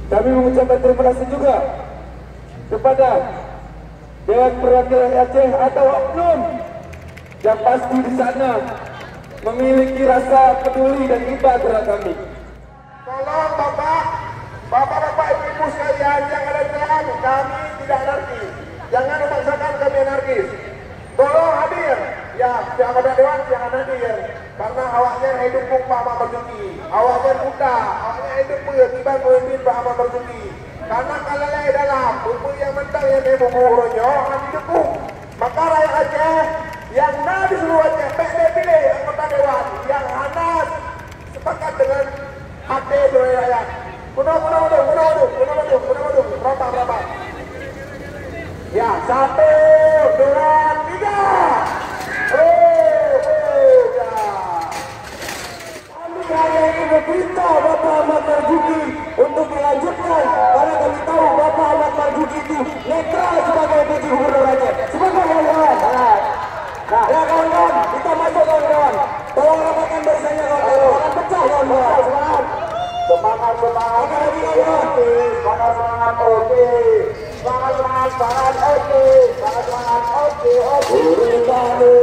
Kami mengucapkan terima kasih juga kepada Dewan Perwakilan Aceh atau oknum yang pasti di sana memiliki rasa peduli dan iba terhadap kami. Tolong Bapak-Bapak Ibu sekalian yang ada di dalam, kami tidak anarkis. Jangan memaksakan kami anarkis. Tolong hadir. Ya, yang ada dewan jangan hadir. Karena awaknya hidup Pak Ahmad Marzuki. Awaknya buta, awaknya hidup tiba pemimpin Pak Ahmad Marzuki. Karena kalau lain dalam, bumbu yang mentang yang dia bumbu rojo, akan didukung. Maka rakyat Aceh yang di seluruh Aceh, pilih anggota dewan yang Hanas sepakat dengan hati seluruh rakyat. Kuno, berapa? Ya, 1, 2, 3. Kami hanya ingin meminta Bapak Ahmad Marzuki untuk melanjutkan, karena kami tahu Bapak Ahmad Marzuki itu netral sebagai PJ Gubernur Aceh. Sebagai kawan-kawan. Nah, ya kawan-kawan, kita masuk kawan-kawan. Tolong rapatkan barisannya kawan-kawan. Jangan pecah kawan-kawan. Semangat. Oke.